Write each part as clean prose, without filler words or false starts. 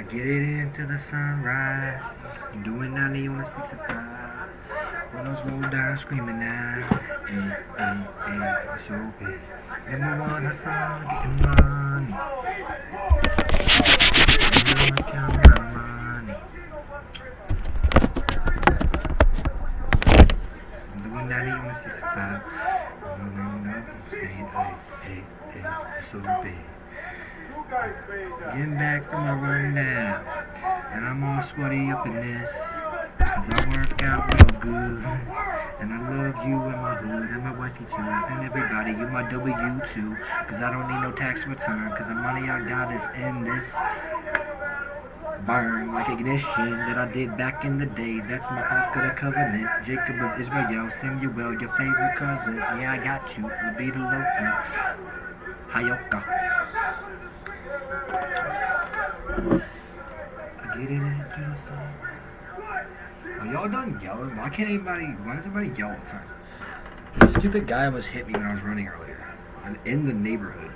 get it into the sunrise. Doing 90 on the 65. Windows roll down, screaming now. Hey, hey, hey, it's so big. Number one, hustle, getting money. Everyone counting my money. Doing 90 on the 65. No, no, no. Hey, hey, hey, hey, it's so big. Getting back from my run now. And I'm all sweaty up in this. Cause I work out real good. And I love you and my hood and my wifey too. And everybody, you my W too. Cause I don't need no tax return. Cause the money I got is in this. Burn like ignition that I did back in the day. That's my Ark of the Covenant. Jacob of Israel, Samuel, your favorite cousin. Yeah, I got you. It'll be the loca. Hayoka. I get it into the sun. Are y'all done yelling? Why can't anybody? Why does everybody yell all the time? This stupid guy almost hit me when I was running earlier. In the neighborhood.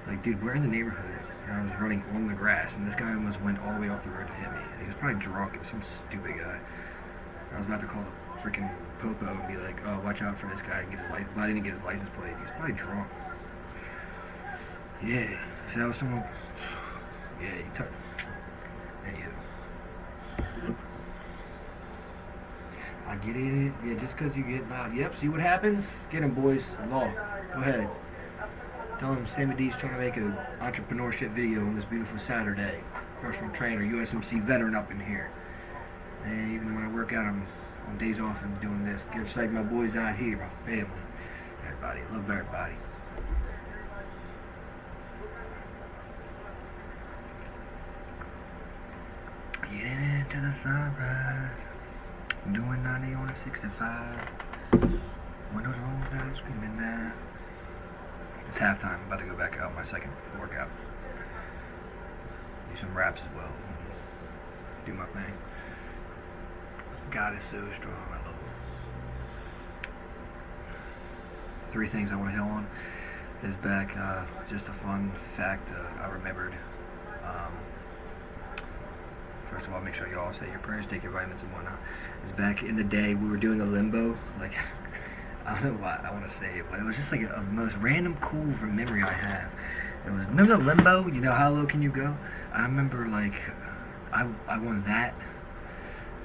Like, dude, we're in the neighborhood. And I was running on the grass, and this guy almost went all the way off the road to hit me. He was probably drunk. It was some stupid guy. I was about to call the freaking popo and be like, oh, watch out for this guy and get his license. But I didn't get his license plate. He was probably drunk. Yeah. If that was someone. Yeah, he took. Anywho. I get it. Yeah, just because you get loud. Yep, see what happens? Get him, boys. Law. Go ahead. Tell him Sammy D's trying to make an entrepreneurship video on this beautiful Saturday. Personal trainer, USMC veteran up in here. And even when I work out, I'm on days off and doing this. Just like my boys out here, my family. Everybody. Love everybody. Getting into the sunrise. Doing 90 on a 65. Windows roll down, screaming now. It's halftime. I'm about to go back out my second workout. Do some raps as well. Do my thing. God is so strong. I love him. 3 things I want to hit on is back. Just a fun fact I remembered. First of all, make sure y'all say your prayers, take your vitamins and whatnot. It's back in the day we were doing the limbo. Like, I don't know why I want to say it, but it was just like a most random cool memory I have. It was, remember the limbo? You know, how low can you go? I remember, like, I won that.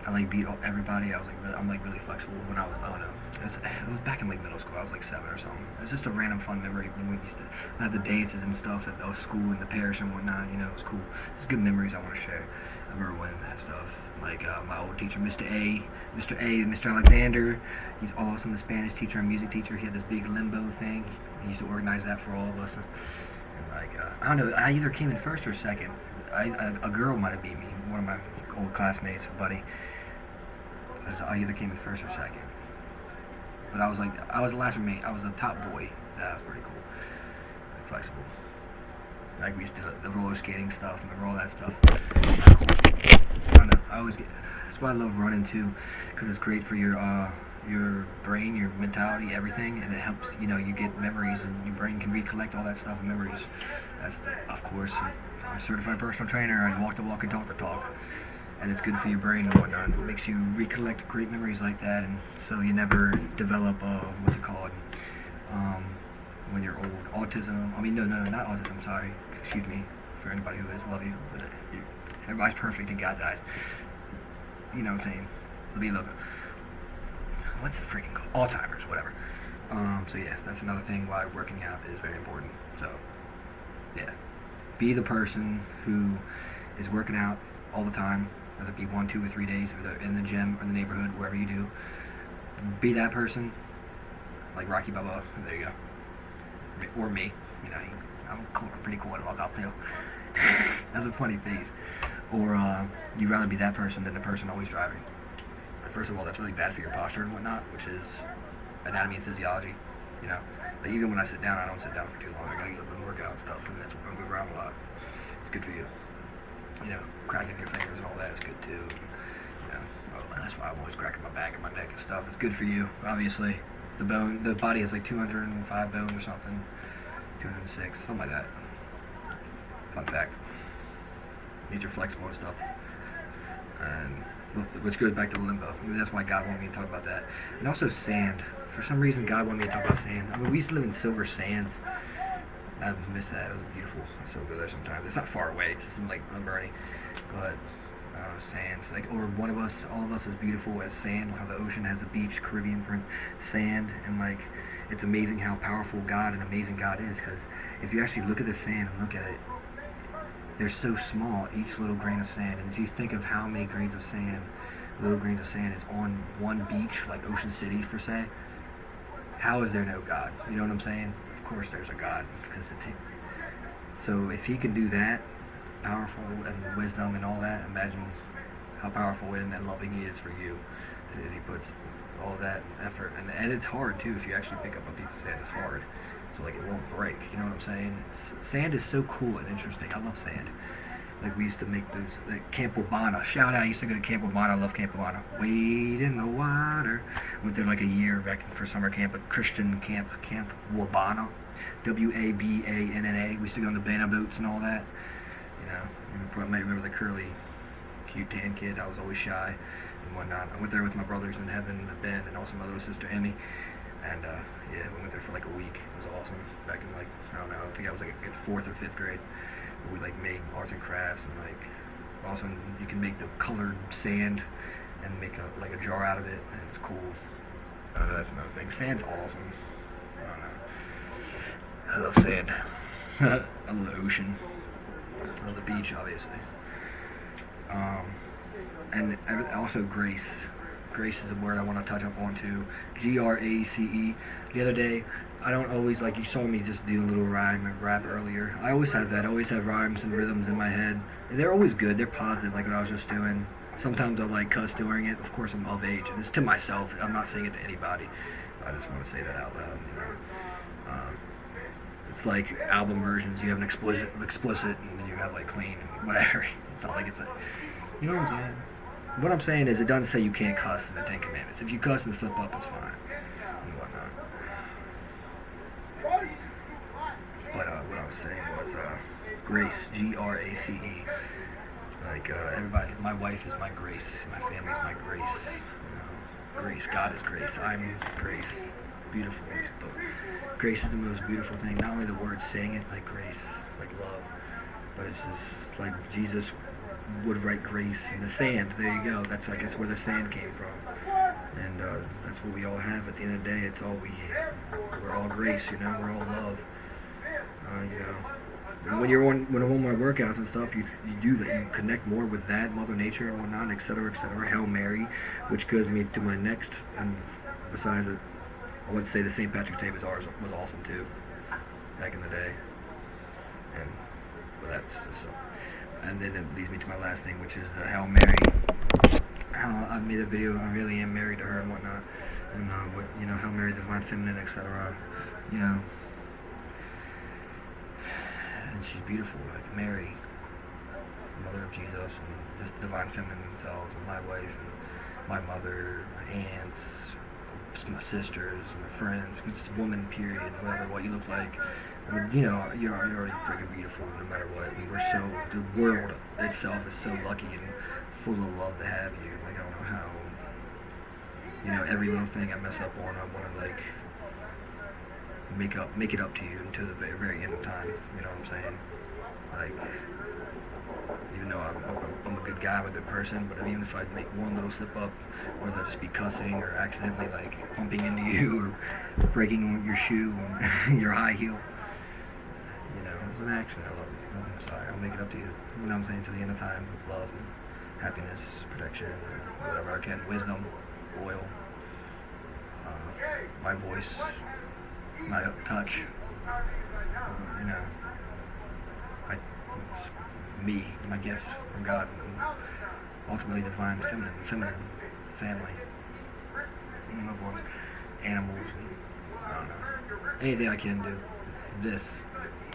I like beat everybody. I was like, I'm like really flexible when I was, I don't know. It was back in like middle school. I was like 7 or something. It was just a random fun memory when we used to have the dances and stuff at the school and the parish and whatnot. You know, it was cool. Just good memories I want to share. I remember winning that stuff. Like my old teacher, Mr. Alexander. He's awesome. The Spanish teacher and music teacher. He had this big limbo thing. He used to organize that for all of us. And like I don't know. I either came in first or second. A girl might have beat me. One of my old classmates, a buddy. I either came in first or second. But I was the last remain. I was the top boy. That was pretty cool. Like flexible. Like we used to do the roller skating stuff. Remember all that stuff? I don't know. That's why I love running too, because it's great for your brain, your mentality, everything, and it helps. You know, you get memories, and your brain can recollect all that stuff and memories. That's of course. I'm a certified personal trainer. I walk the walk and talk the talk. And it's good for your brain and whatnot. It makes you recollect great memories like that, and so you never develop what's it called when you're old, autism. I mean, no, not autism. Sorry, excuse me for anybody who is. Love you, but everybody's perfect and God dies. You know what I'm saying? What's it freaking called? Alzheimer's, whatever. So yeah, that's another thing why working out is very important. So yeah, be the person who is working out all the time. Whether it be 1, 2, or 3 days, whether in the gym or in the neighborhood, wherever you do, be that person, like Rocky Balboa. There you go. Or me. You know, I'm pretty cool at walkout too. That's a funny face. Or you'd rather be that person than the person always driving. First of all, that's really bad for your posture and whatnot, which is anatomy and physiology. You know, like even when I sit down, I don't sit down for too long. I gotta get up and work out and stuff, and that's when I move around a lot. It's good for you. You know, cracking your fingers and all that is good too. You know, that's why I'm always cracking my back and my neck and stuff. It's good for you, obviously. The body has like 205 bones or something, 206, something like that. Fun fact. These are flexible and stuff. And which goes back to limbo. Maybe that's why God wanted me to talk about that. And also sand. For some reason, God wanted me to talk about sand. I mean, we used to live in Silver Sands. I miss that. It was beautiful. I still go there sometimes. It's not far away. It's just in like Glenburnie, but sands. Like, or one of us, all of us, is beautiful as sand. How the ocean has a beach, Caribbean print, sand, and like, it's amazing how powerful God and amazing God is. Because if you actually look at the sand and look at it, they're so small, each little grain of sand. And if you think of how many grains of sand, little grains of sand is on one beach, like Ocean City, for say, how is there no God? You know what I'm saying? Of course there's a God. So if he can do that, powerful and wisdom and all that, imagine how powerful and loving he is for you. That he puts all that effort, and it's hard too. If you actually pick up a piece of sand, it's hard. So like, it won't break. You know what I'm saying? Sand is so cool and interesting. I love sand. Like, we used to make those, like Camp Wabana. Shout out, I used to go to Camp Wabana. I love Camp Wabana. Wade in the water. Went there like a year back for summer camp, a Christian camp, Camp Wabana. WABANNA. We used to go on the banana boats and all that. You know, you might remember the curly, cute tan kid. I was always shy and whatnot. I went there with my brothers in heaven, Ben, and also my little sister Emmy. And yeah, we went there for like a week. It was awesome. Back in like, I don't know, I think I was like in 4th or 5th grade. We like made arts and crafts, and like, also you can make the colored sand and make like a jar out of it, and it's cool. I don't know, that's another thing. Sand's awesome. I don't know. I love sand. I love the ocean. I love the beach, obviously. And also grace. Grace is a word I want to touch up on too. GRACE. The other day, I don't always, like, you saw me just do a little rhyme and rap earlier. I always have that. I always have rhymes and rhythms in my head. And they're always good. They're positive, like what I was just doing. Sometimes I'll like cuss during it. Of course, I'm of age, and it's to myself. I'm not saying it to anybody. I just want to say that out loud. You know? It's like album versions. You have an explicit, and then you have like clean, whatever. It's not like it's a, you know what I'm saying? What I'm saying is, it doesn't say you can't cuss in the 10 Commandments. If you cuss and slip up, it's fine. And whatnot. But what I was saying was, grace, GRACE. Like, everybody, my wife is my grace. My family is my grace. You know, grace, God is grace. I'm grace. Beautiful. But grace is the most beautiful thing. Not only the words saying it, like grace, like love, but it's just like Jesus would write grace in the sand. There you go. That's, I guess, where the sand came from. And that's what we all have. At the end of the day, it's all we're all grace, you know. We're all love. You know. And when I'm on my workouts and stuff, you do that. You connect more with that, Mother Nature and whatnot, etc., etc. Hail Mary, which goes me to my next. And besides it, I would say the St. Patrick's Day was awesome too, back in the day. And well, that's so. And then it leads me to my last thing, which is the Hail Mary. I made a video. I really am married to her and whatnot, and you know, Hail Mary, divine feminine, etc. You know, and she's beautiful, like Mary, mother of Jesus, and just divine feminine themselves, and my wife, and my mother, my aunts, my sisters, my friends. It's just woman, period. Whatever, what you look like. You know, you're already freaking beautiful no matter what. I mean, the world itself is so lucky and full of love to have you. Like, I don't know how, you know, every little thing I mess up on, I want to like make it up to you until the very, very end of time. You know what I'm saying? Like, even though I'm a good guy, I'm a good person, but even if I make one little slip up, or they'll just be cussing or accidentally like bumping into you or breaking your shoe or your high heel. You know, it was an accident. I love you. I'm sorry. I'll make it up to you. You know what I'm saying? To the end of time, with love and happiness, protection, whatever I can. Wisdom, oil, my voice, my touch. You know, me, my gifts from God, and ultimately divine feminine family, loved ones, animals, and I don't know, anything I can do. This,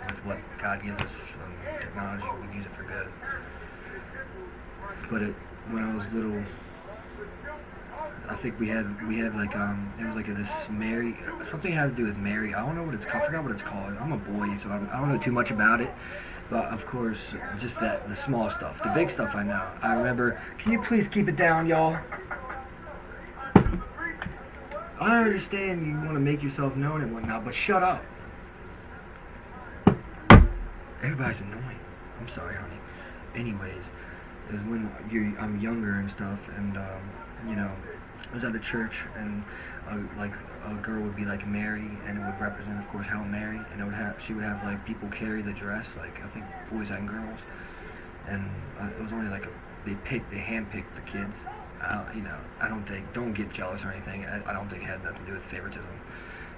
with what God gives us from technology, we use it for good. But when I was little, I think we had like it was like this Mary, something had to do with Mary. I don't know what it's called. I forgot what it's called. I'm a boy, so I don't know too much about it. But of course, just the small stuff. The big stuff I know. I remember, can you please keep it down, y'all? I understand you want to make yourself known and whatnot, but shut up. Everybody's annoying. I'm sorry, honey. Anyways, it was when I'm younger and stuff, and you know, I was at the church, and like a girl would be like Mary, and it would represent, of course, Hail Mary, and she would have like people carry the dress, like I think boys and girls, and it was only like they handpicked the kids. You know, don't get jealous or anything. I don't think it had nothing to do with favoritism.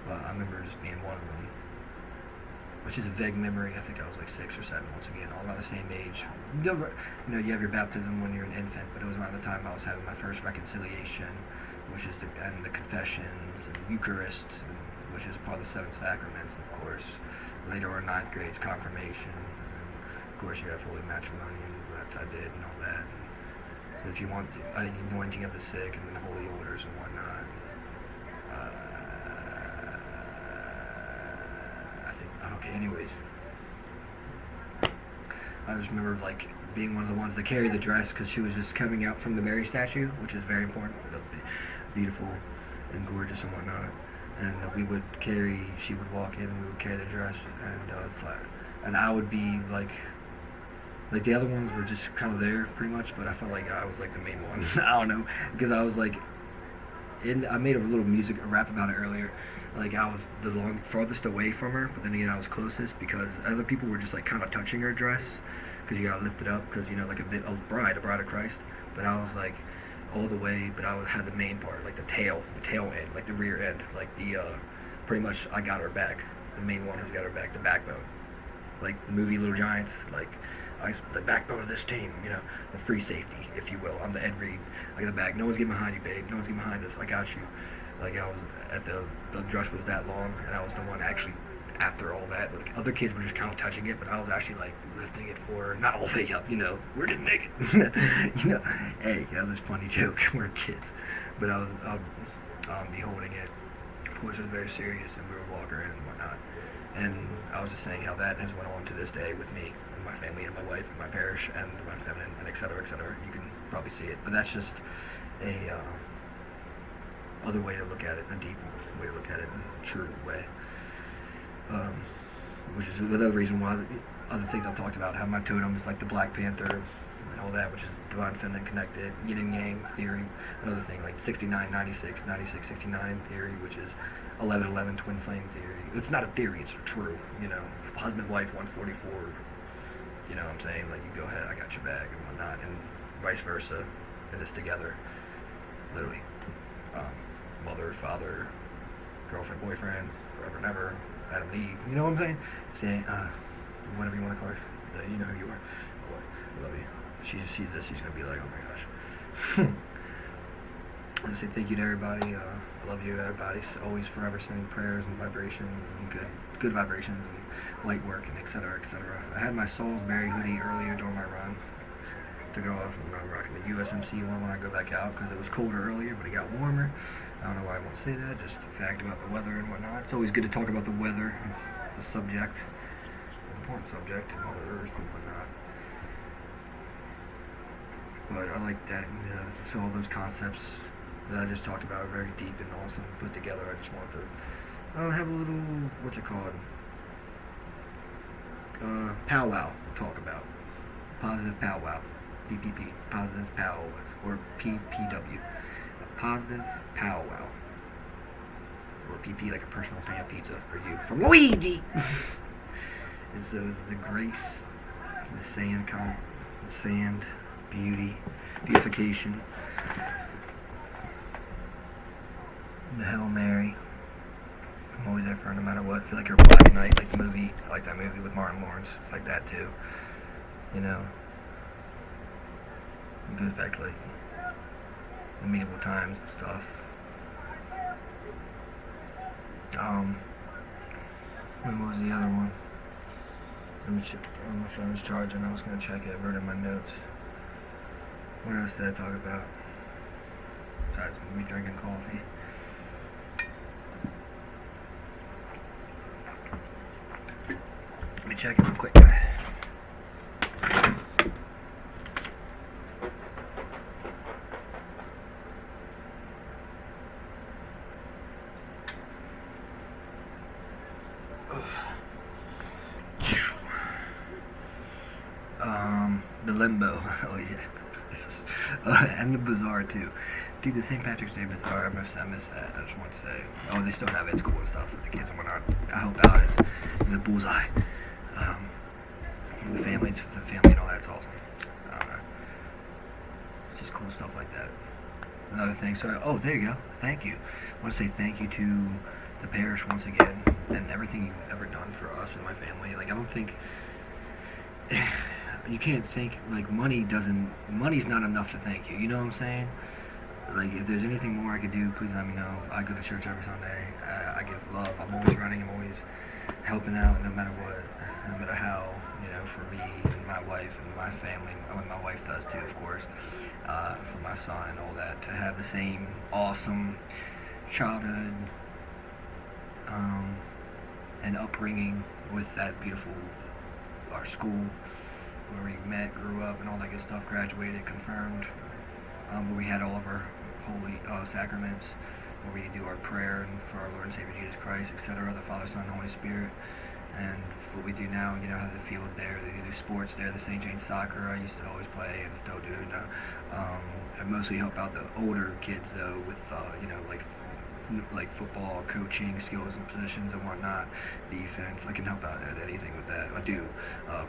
But I remember just being one of them, which is a vague memory. I think I was like 6 or 7, once again, all around the same age. You know, you have your baptism when you're an infant, but it was around the time I was having my first reconciliation, which is and the confessions and Eucharist, which is part of the 7 sacraments, of course. Later on, 9th grade's confirmation. And of course, you have holy matrimony, and that's I did, and all that. And if you want the anointing of the sick, and then the holy orders and whatnot. Okay, anyways. I just remember like being one of the ones that carried the dress because she was just coming out from the Mary statue, which is very important, beautiful and gorgeous and whatnot. And she would walk in and we would carry the dress, and I would be like the other ones were just kind of there pretty much, but I felt like I was like the main one. I don't know, because I was like, I made a little rap about it earlier. Like I was the farthest away from her, but then again I was closest because other people were just like kind of touching her dress, because you gotta lift it up, because you know, like a bride of Christ. But I was like all the way, but I had the main part, like the tail end, like the rear end, like pretty much I got her back, the main one who's got her back, the backbone, like the movie Little Giants, like the backbone of this team, you know, the free safety, if you will. I'm the Ed Reed. I got the back. No one's getting behind you, babe. No one's getting behind us. I got you. Like I was at the dress was that long, and I was the one actually after all that. Like other kids were just kind of touching it, but I was actually like lifting it for her, not all the way up. You know, we're getting naked. You know, hey, that was a funny joke. We're kids, but I'll be holding it. Of course, it was very serious, and we were walking in and whatnot. And I was just saying how that has went on to this day with me and my family and my wife and my parish and my feminine and et cetera, et cetera. You can probably see it, but that's just a other way to look at it, a deep way to look at it, in a true way. Which is another reason why the other things I've talked about, how my totem is like the Black Panther and all that, which is divine feminine connected, yin and yang theory. Another thing like 69, 96, 96, 69 theory, which is 11, 11 twin flame theory. It's not a theory, it's true, you know. Husband, wife, 144, you know what I'm saying? Like, you go ahead, I got your back and whatnot, and vice versa, and it's together, literally. Mother, father, girlfriend, boyfriend, forever and ever, Adam and Eve, you know what I'm saying? Saying, whatever you want to call her, you know who you are. Boy, I love you. She just sees this, she's going to be like, oh my gosh. I want to say thank you to everybody. I love you, everybody. Always forever sending prayers and vibrations and good vibrations and light work and et cetera, et cetera. I had my Salisbury hoodie earlier during my run. Took it off and I'm rocking the USMC one when I go back out because it was colder earlier, but it got warmer. I don't know why I won't say that. Just the fact about the weather and whatnot. It's always good to talk about the weather. It's a subject, an important subject, Mother Earth and whatnot. But I like that. So all those concepts that I just talked about are very deep and awesome put together. I just want to have a little, what's it called? Powwow talk about. Positive powwow. PPP. Positive powwow. Or PPW. A positive powwow. Or PP, like a personal fan pizza for you. From Luigi! And so it's the grace, the sand, beauty, beautification. The Hail Mary. I'm always there for her no matter what. I feel like you're Black Knight, like the movie. I like that movie with Martin Lawrence. It's like that too. You know? It goes back to like the medieval times and stuff. When was the other one? Let me check. Oh, my phone's charging. I was gonna check it. I wrote it in my notes. What else did I talk about? Besides me drinking coffee. Let me check it real quick. limbo. Oh yeah. And the bazaar too. Dude, the St. Patrick's Day bazaar, I miss that. I just want to say. Oh, they still have it. It's cool and stuff with the kids and whatnot. I help out in the bullseye. The family and all that's awesome. It's just cool stuff like that. Another thing, so, oh, there you go. Thank you. I want to say thank you to the parish once again and everything you've ever done for us and my family. Like, I don't think, you can't think, like, money's not enough to thank you. You know what I'm saying? Like, if there's anything more I could do, please let me know. I go to church every Sunday. I give love. I'm always running. I'm always helping out no matter what, no matter how, for me and my wife and my family. My wife does too, of course, for my son and all that, to have the same awesome childhood and upbringing with that beautiful, our school, where we met, grew up, and all that good stuff, graduated, confirmed, where we had all of our holy sacraments, where we do our prayer and for our Lord and Savior Jesus Christ, etc., the Father, Son, and Holy Spirit. And what we do now, have the field there, they do sports there, the St. James soccer I used to always play and still do. I mostly help out the older kids though with, like football, coaching, skills and positions and whatnot, defense. I can help out at anything with that. I do,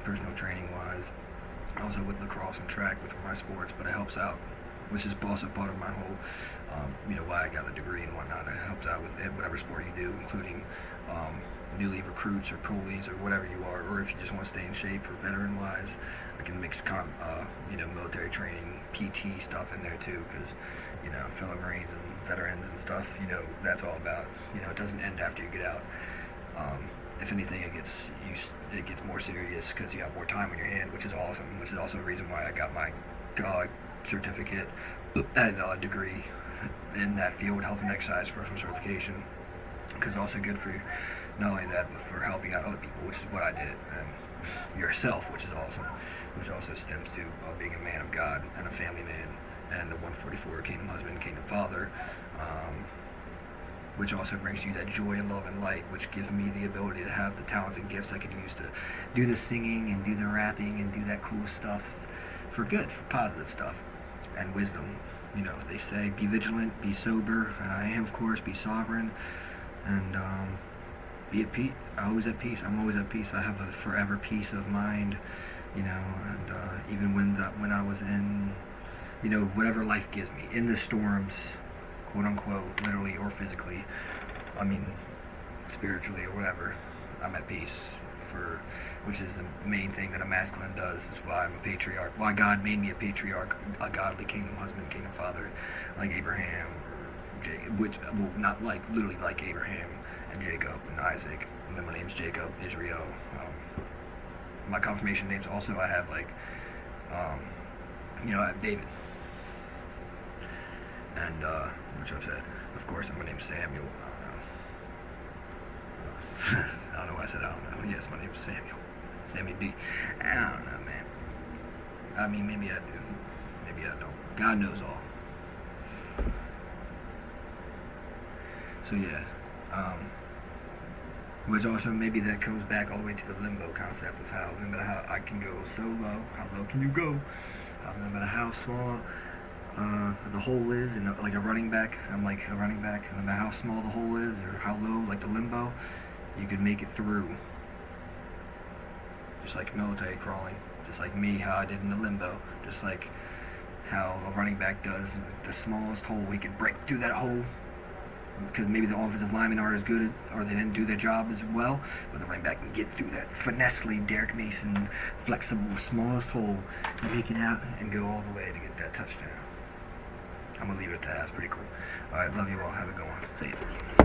personal training wise, also with lacrosse and track with my sports, but it helps out, which is also part of my whole, why I got the degree and whatnot. It helps out with whatever sport you do, including newly recruits or pulley or whatever you are, or if you just want to stay in shape for veteran-wise, I can mix military training, PT stuff in there too, because fellow Marines and veterans and stuff, that's all about. It doesn't end after you get out. If anything, it gets more serious because you have more time on your hand, which is awesome. Which is also the reason why I got my certificate and degree in that field, health and exercise personal certification, because it's also good for not only that, but for helping out other people, which is what I did, and yourself, which is awesome, which also stems to being a man of God and a family man and the 144 kingdom husband, kingdom father, which also brings you that joy and love and light, which gives me the ability to have the talents and gifts I could use to do the singing and do the rapping and do that cool stuff for good, for positive stuff, and wisdom. They say be vigilant, be sober, and I am, of course, be sovereign, and be at peace. I'm always at peace. I have a forever peace of mind, and even when I was in, whatever life gives me, in the storms, quote unquote, literally or physically, spiritually or whatever, I'm at peace, which is the main thing that a masculine does. Is why I'm a patriarch, why God made me a patriarch, a godly kingdom husband, kingdom father, like Abraham, not like literally like Abraham and Jacob and Isaac, and then my name's Jacob, Israel. My confirmation names also I have I have David, and which I've said, of course, and my name's Samuel. I don't know why I said I don't know. Yes, my name's Samuel. Sammy D. I don't know, man. Maybe I do. Maybe I don't. God knows all. So yeah. Which also maybe that comes back all the way to the limbo concept of how no matter how I can go so low, how low can you go? No matter how small the hole is, and like a running back, I'm like a running back. No matter how small the hole is or how low, like the limbo, you could make it through. Just like military crawling, just like me, how I did in the limbo, just like how a running back does. The smallest hole, we can break through that hole, because maybe the offensive linemen aren't as good or they didn't do their job as well, but the running back can get through that finessely, Derek Mason, flexible, smallest hole, make it out and go all the way to get that touchdown. I'm going to leave it at that. That's pretty cool. Alright, love you all. Have a good one. See you.